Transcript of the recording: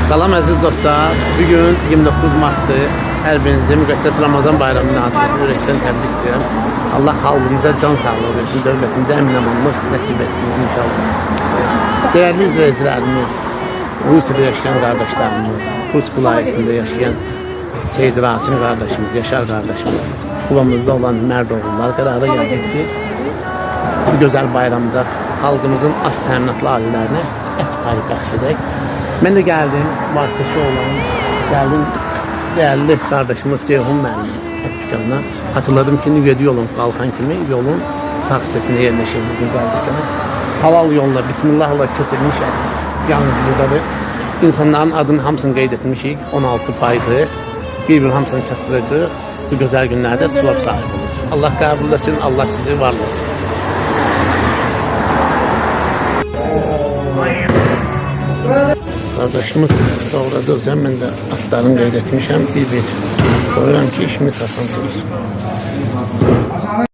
Salam əziz dostlar. Bugün 29 Mart'dır. Hər birinizi müqəddəs Ramazan bayramı münasibətilə ürəkdən təbrik edirəm. Allah xalqımıza can sağlığı versin, dövlətimizə əmin-amanlıq nəsib etsin inşallah. Değerli izləyicilərimiz, Rusiyada yaşayan qardaşlarımız, Rus vilayətində yaşayan Seyid Rasim qardaşımız, Yaşar qardaşımız, Qubamızda olan mərd oğullar qərara gəldik ki, bu gözəl bayramda xalqımızın az təminatlı ailələrinə ət payı bəxş edək. Mən də gəldim, vasitəçi olan, gəldim değerli kardeşimiz Ceyhun müəllim dükkanına. Hatırladım ki, Nüvedi yolun qalxan kimi yolun sağ hissəsində yerləşir bu güzel dükkanı. Halal yolla, bismillahla kesilmiş yalnız buradadır. İnsanların adının hamısını qeyd etmişik, 16 paydır. Bir hamısını çatdıracaq. Bu güzel günlerde sulab sahibi olacaq. Allah qəbul etsin, Allah sizi varlasın. Kardeşimiz doğradıqca mən də atlarını qeyd etmişəm. Bir koyuram ki işimiz asan olsun.